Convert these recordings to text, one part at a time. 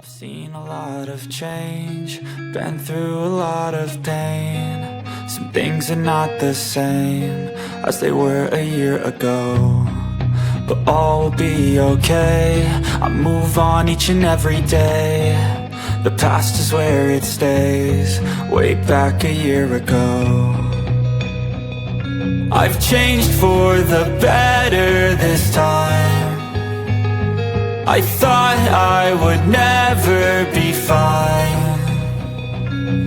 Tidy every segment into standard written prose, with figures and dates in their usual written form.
Seen a lot of change, been through a lot of pain. Some things are not the same as they were a year ago, but all will be okay. I move on each and every day. The past is where it stays, way back a year ago. I've changed for the better this time. I thought I would never be fine.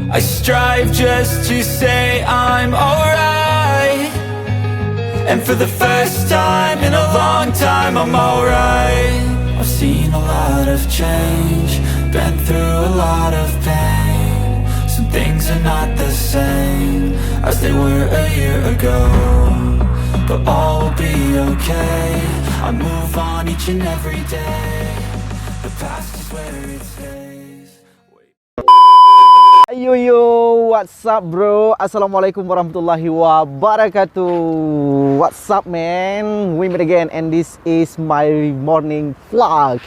I strive just to say I'm alright, and for the first time in a long time I'm alright. I've seen a lot of change, been through a lot of pain. Some things are not the same as they were a year ago, but all will be okay. I move on each and every day. The past is where it stays. Yo, what's up bro? Assalamualaikum warahmatullahi wabarakatuh. What's up man? We meet again and this is my morning vlog.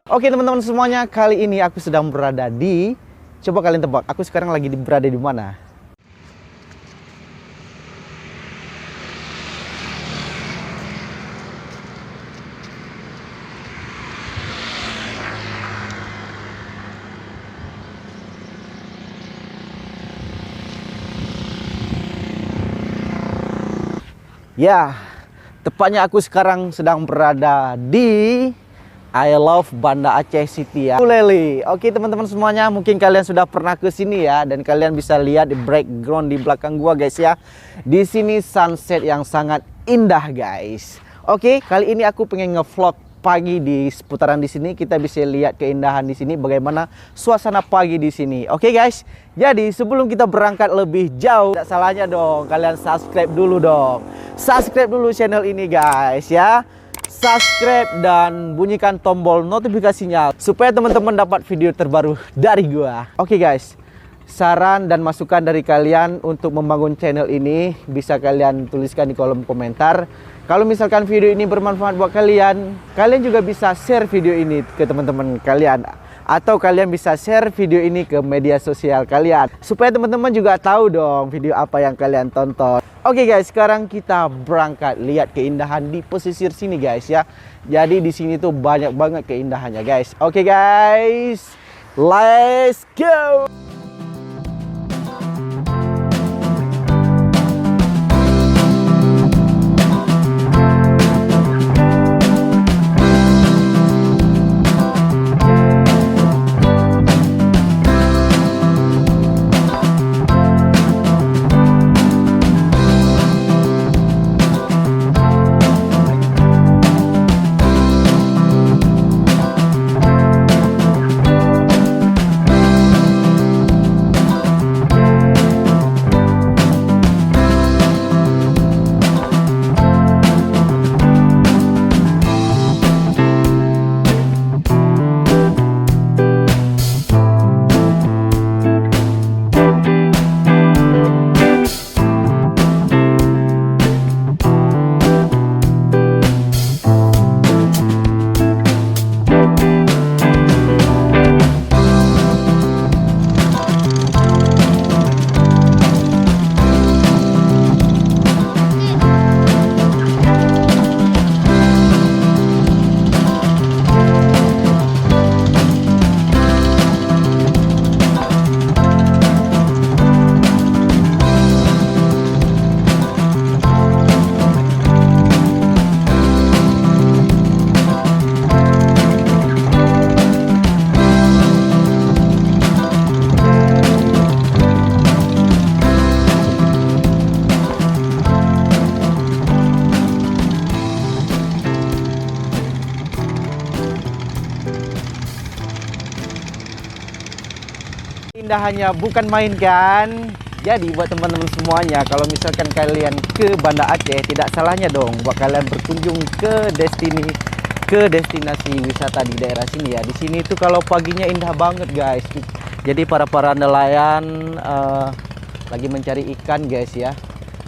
Oke teman-teman semuanya, kali ini aku sedang berada di, coba kalian tebak, aku sekarang lagi berada di mana? Ya, tepatnya aku sekarang sedang berada di I Love Banda Aceh City ya. Uleli. Oke teman-teman semuanya, mungkin kalian sudah pernah ke sini ya, dan kalian bisa lihat di background di belakang gua guys ya. Di sini sunset yang sangat indah guys. Oke, kali ini aku pengen ngevlog pagi di seputaran di sini. Kita bisa lihat keindahan di sini, bagaimana suasana pagi di sini. Oke guys. Jadi sebelum kita berangkat lebih jauh, tidak salahnya dong kalian subscribe dulu dong. Subscribe dulu channel ini guys ya. Subscribe dan bunyikan tombol notifikasinya supaya teman-teman dapat video terbaru dari gua. Oke guys. Saran dan masukan dari kalian untuk membangun channel ini bisa kalian tuliskan di kolom komentar. Kalau misalkan video ini bermanfaat buat kalian, kalian juga bisa share video ini ke teman-teman kalian. Atau kalian bisa share video ini ke media sosial kalian. Supaya teman-teman juga tahu dong video apa yang kalian tonton. Oke guys, sekarang kita berangkat lihat keindahan di pesisir sini guys ya. Jadi di sini tuh banyak banget keindahannya guys. Oke guys, let's go! Indahannya bukan main kan. Jadi buat teman-teman semuanya, kalau misalkan kalian ke Banda Aceh, tidak salahnya dong buat kalian berkunjung ke destinasi wisata di daerah sini ya. Di sini tuh kalau paginya indah banget guys. Jadi para nelayan lagi mencari ikan guys ya.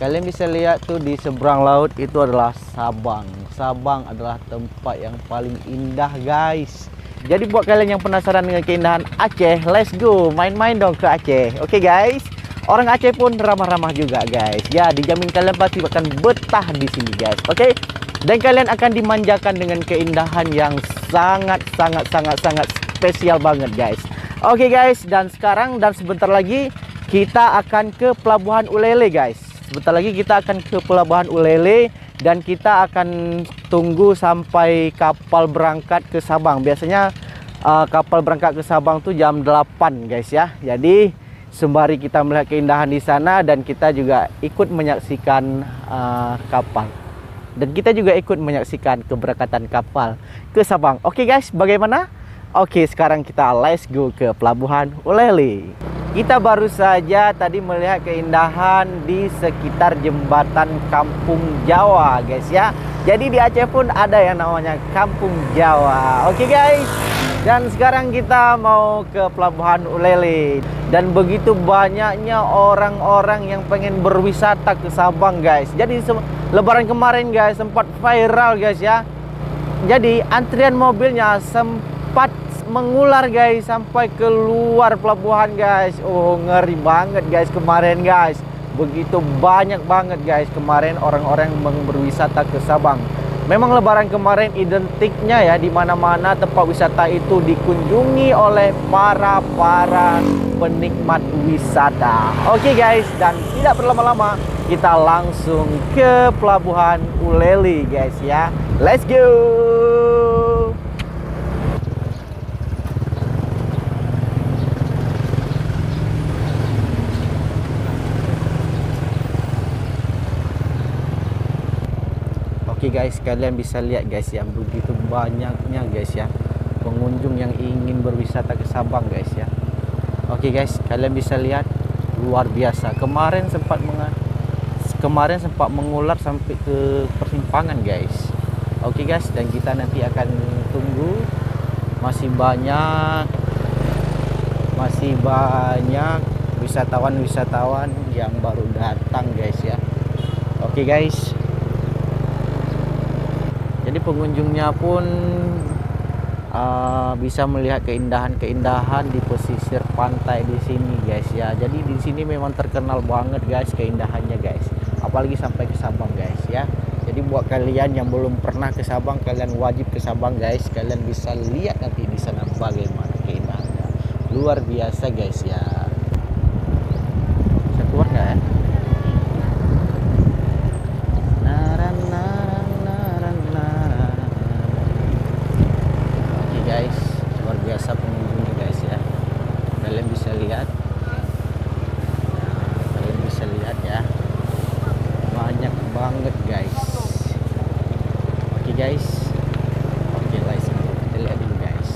Kalian bisa lihat tuh di seberang laut itu adalah Sabang. Sabang adalah tempat yang paling indah guys. Jadi buat kalian yang penasaran dengan keindahan Aceh, let's go main-main dong ke Aceh. Oke guys. Orang Aceh pun ramah-ramah juga guys. Ya, dijamin kalian pasti akan betah di sini guys. Oke. Dan kalian akan dimanjakan dengan keindahan yang sangat spesial banget guys. Oke guys, dan sekarang dan sebentar lagi kita akan ke Pelabuhan Ulele guys. Sebentar lagi kita akan ke Pelabuhan Ulele dan kita akan tunggu sampai kapal berangkat ke Sabang. Biasanya kapal berangkat ke Sabang tuh jam 8 guys ya. Jadi sembari kita melihat keindahan di sana dan kita juga ikut menyaksikan kapal. Dan kita juga ikut menyaksikan keberangkatan kapal ke Sabang. Oke guys, bagaimana? Oke, sekarang kita let's go ke Pelabuhan Ulele. Kita baru saja tadi melihat keindahan di sekitar jembatan Kampung Jawa guys ya. Jadi di Aceh pun ada yang namanya Kampung Jawa. Oke guys. Dan sekarang kita mau ke Pelabuhan Ulele. Dan begitu banyaknya orang-orang yang pengen berwisata ke Sabang guys. Jadi Lebaran kemarin guys sempat viral guys ya. Jadi antrian mobilnya sempat mengular guys sampai keluar pelabuhan guys. Oh, ngeri banget guys kemarin guys. Begitu banyak banget guys kemarin orang-orang yang berwisata ke Sabang. Memang Lebaran kemarin identiknya ya, di mana-mana tempat wisata itu dikunjungi oleh para penikmat wisata. Oke guys, dan tidak berlama-lama kita langsung ke Pelabuhan Ulele guys ya. Let's go. Oke guys, kalian bisa lihat guys ya, begitu banyaknya guys ya pengunjung yang ingin berwisata ke Sabang guys ya. Oke guys, kalian bisa lihat luar biasa. Kemarin sempat mengular sampai ke persimpangan guys. Oke guys, dan kita nanti akan tunggu masih banyak wisatawan yang baru datang guys ya. Oke guys. Jadi pengunjungnya pun bisa melihat keindahan di pesisir pantai di sini guys ya. Jadi di sini memang terkenal banget guys keindahannya guys. Apalagi sampai ke Sabang guys ya. Jadi buat kalian yang belum pernah ke Sabang, kalian wajib ke Sabang guys. Kalian bisa lihat nanti di sana bagaimana keindahannya. Luar biasa guys ya. Bisa keluar nggak ya? Guys, luar biasa pengunjungnya guys ya. Kalian bisa lihat ya, banyak banget guys. Oke guys, oke guys, kita lihat dulu guys.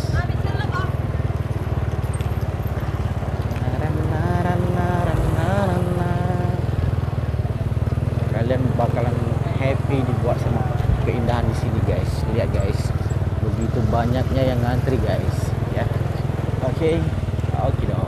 Kalian bakalan happy dibuat sama keindahan di sini guys. Lihat guys, begitu banyaknya yang ngantri guys ya. Oke dong.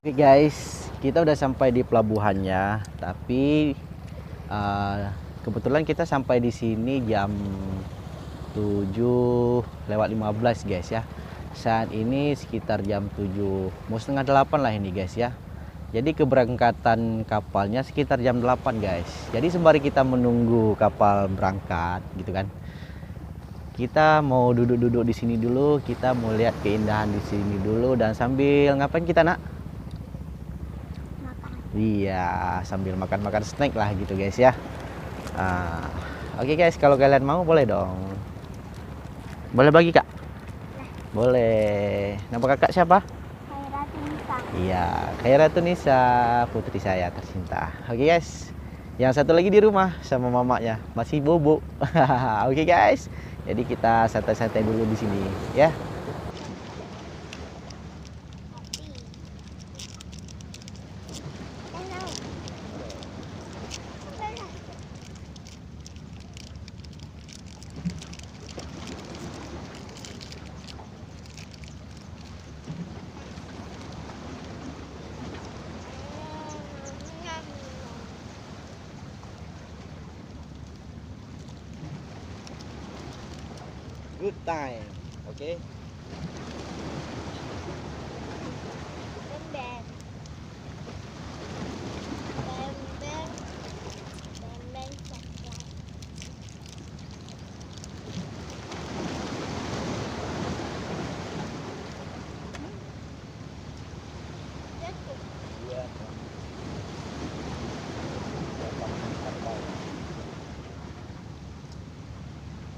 Oke guys, kita udah sampai di pelabuhannya, tapi kebetulan kita sampai di sini jam 7:15 guys ya. Saat ini sekitar jam 7, mau setengah 8 lah ini guys ya. Jadi keberangkatan kapalnya sekitar jam 8 guys. Jadi sembari kita menunggu kapal berangkat gitu kan, Kita mau duduk-duduk di sini dulu, kita mau lihat keindahan di sini dulu dan sambil ngapain kita nak? Makan. Iya, sambil makan-makan snack lah gitu guys ya. Oke guys, kalau kalian mau boleh dong. Boleh bagi kak? Boleh. Nama kakak siapa? Khairatun. Iya, Khairatun, putri saya tercinta. Oke guys, yang satu lagi di rumah sama mamanya masih bobo. Oke guys, jadi kita santai-santai dulu di sini ya. Good time, oke? Bembeng. Bembeng. Bembeng coklat. Jatuh. Iya.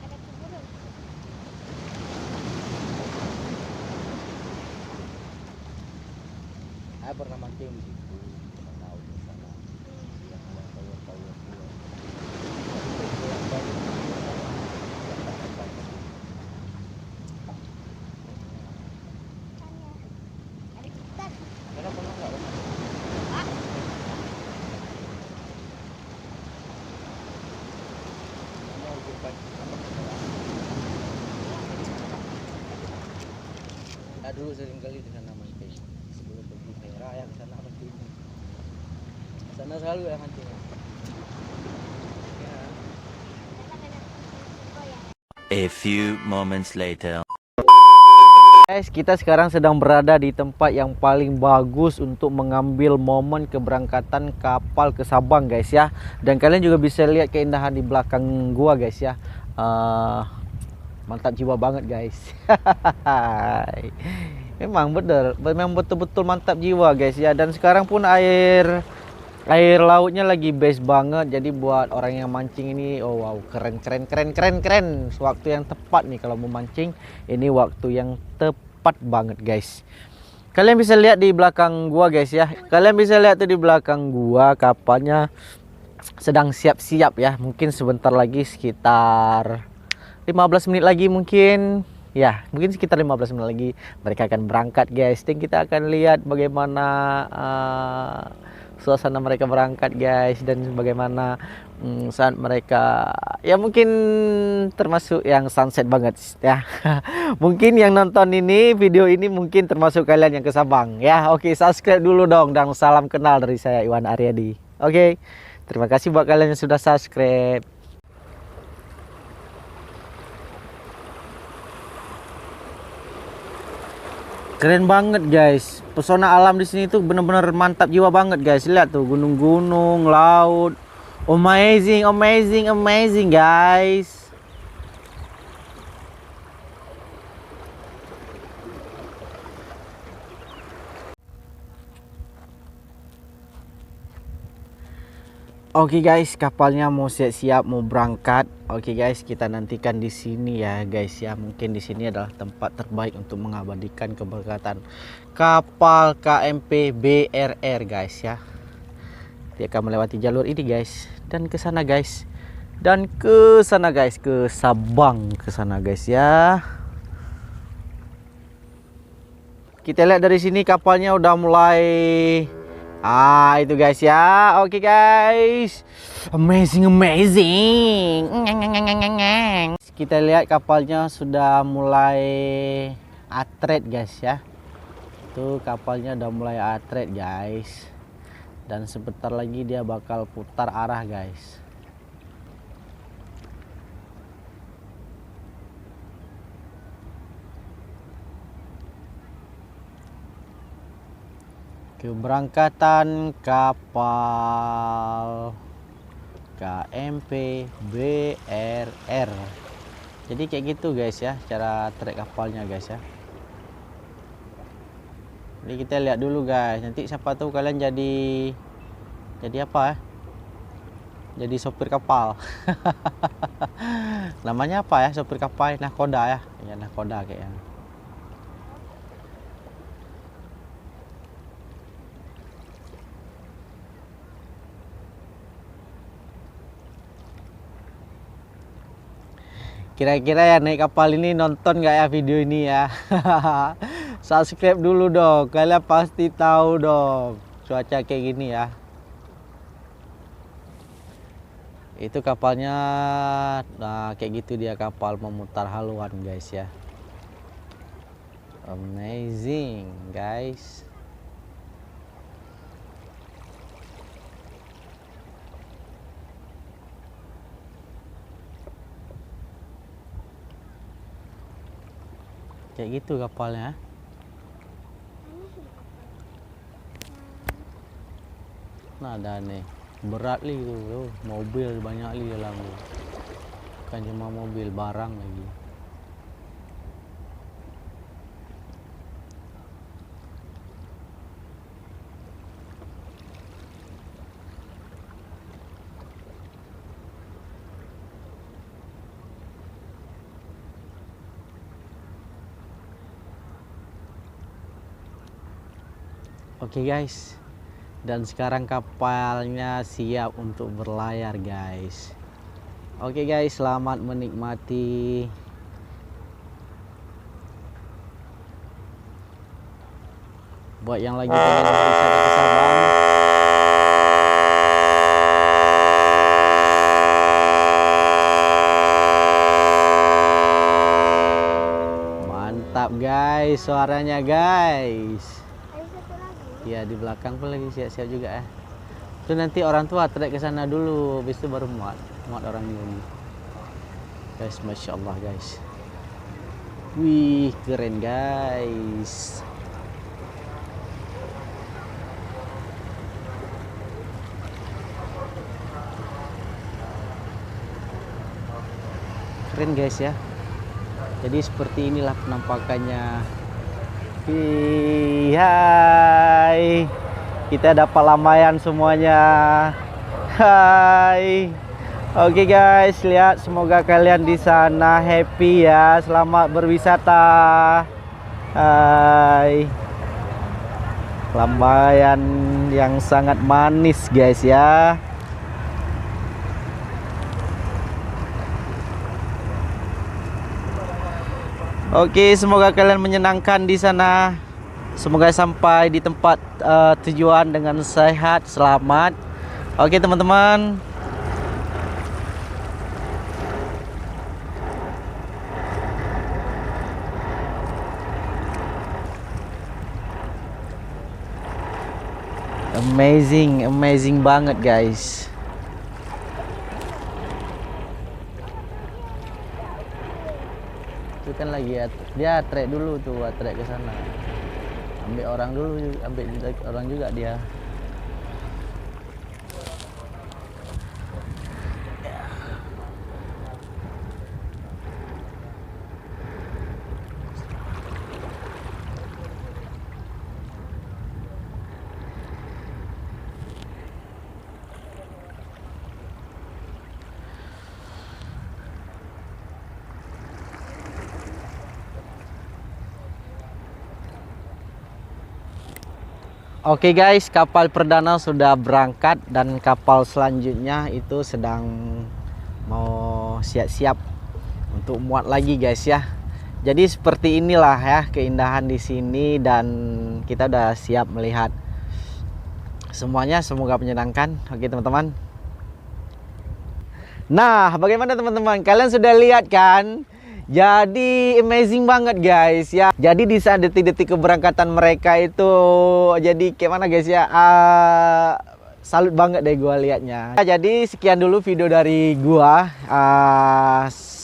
Ada kuburan. Saya pernah mancing di situ, pernah tahu di sana. Yang ada tower-tower tua. Ada ikan. Kenapa enggak? Dulu sering kali di sana mancing. Sebelum pergi ke raya ke sana mancing. Sana selalu ya mancing. A few moments later. Guys, kita sekarang sedang berada di tempat yang paling bagus untuk mengambil momen keberangkatan kapal ke Sabang guys ya. Dan kalian juga bisa lihat keindahan di belakang gua guys ya. Mantap jiwa banget guys. Memang bener, memang betul-betul mantap jiwa guys ya. Dan sekarang pun air lautnya lagi best banget. Jadi buat orang yang mancing ini, oh wow, keren. Waktu yang tepat nih kalau mau mancing. Ini waktu yang tepat banget guys. Kalian bisa lihat di belakang gua guys ya. Kalian bisa lihat tuh di belakang gua kapalnya sedang siap-siap ya. Mungkin sebentar lagi sekitar 15 menit lagi mungkin. Ya, mungkin sekitar 15 menit lagi mereka akan berangkat guys. Dan kita akan lihat bagaimana suasana mereka berangkat guys. Dan bagaimana saat mereka, ya mungkin termasuk yang sunset banget ya. Mungkin yang nonton ini, video ini mungkin termasuk kalian yang ke Sabang ya. Oke, subscribe dulu dong. Dan salam kenal dari saya Iwan Aryadi. Oke, terima kasih buat kalian yang sudah subscribe. Keren banget guys, pesona alam di sini tuh bener-bener mantap jiwa banget guys. Lihat tuh gunung-gunung, laut, amazing guys. Oke guys, kapalnya mau siap-siap mau berangkat. Oke guys, kita nantikan di sini ya guys ya. Mungkin di sini adalah tempat terbaik untuk mengabadikan keberangkatan kapal KMP BRR guys ya. Dia akan melewati jalur ini guys dan ke sana guys. Dan ke sana guys, ke Sabang ke sana guys ya. Kita lihat dari sini kapalnya udah mulai itu guys ya. Oke guys, amazing. Kita lihat kapalnya sudah mulai atret guys ya. Tuh kapalnya udah mulai atret guys. Dan sebentar lagi dia bakal putar arah guys. Keberangkatan kapal KMP BRR. Jadi kayak gitu guys ya, cara trek kapalnya guys ya. Jadi kita lihat dulu guys, nanti siapa tahu kalian jadi apa ya? Jadi sopir kapal. Namanya apa ya sopir kapal? Nahkoda ya? Ya nahkoda kayaknya. Kira-kira ya naik kapal ini nonton nggak ya video ini ya? Subscribe dulu dong, kalian pasti tahu dong cuaca kayak gini ya. Itu kapalnya, nah kayak gitu dia kapal memutar haluan guys ya. Amazing guys. Kayak gitu kapalnya. Nah ada nih, berat li tuh, mobil banyak li dalam tuh. Bukan cuma mobil, barang lagi. Oke guys, dan sekarang kapalnya siap untuk berlayar guys. Oke guys, selamat menikmati. Buat yang lagi pengen berwisata ke Sabang, mantap guys suaranya guys. Ada satu lagi. Ya di belakang pun lagi siap-siap juga ya. Itu nanti orang tua trek ke sana dulu, habis itu baru muat orang ini. Guys, masya Allah guys. Wih keren guys. Keren guys ya. Jadi seperti inilah penampakannya. Hai, kita dapat lamayan semuanya. Hai, oke guys, lihat semoga kalian di sana happy ya, selamat berwisata. Hai, lamayan yang sangat manis guys ya. Oke, semoga kalian menyenangkan di sana. Semoga sampai di tempat tujuan dengan sehat, selamat. Oke, teman-teman. Amazing banget, guys. Itu kan lagi ya, dia trek dulu tuh, trek ke sana, ambil orang dulu, ambil orang juga dia. Oke guys, kapal perdana sudah berangkat dan kapal selanjutnya itu sedang mau siap-siap untuk muat lagi guys ya. Jadi seperti inilah ya keindahan di sini dan kita udah siap melihat semuanya, semoga menyenangkan. Oke teman-teman. Nah, bagaimana teman-teman? Kalian sudah lihat kan? Jadi amazing banget guys ya. Jadi di saat detik-detik keberangkatan mereka itu, jadi kayak mana guys ya, salut banget deh gua liatnya. Jadi sekian dulu video dari gua.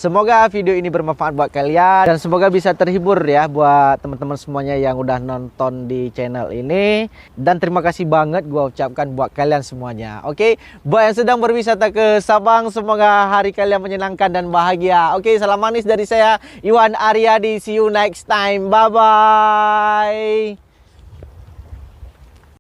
Semoga video ini bermanfaat buat kalian dan semoga bisa terhibur ya buat teman-teman semuanya yang udah nonton di channel ini. Dan terima kasih banget gua ucapkan buat kalian semuanya. Oke, buat yang sedang berwisata ke Sabang, semoga hari kalian menyenangkan dan bahagia. Oke, salam manis dari saya Iwan Aryadi. See you next time. Bye bye.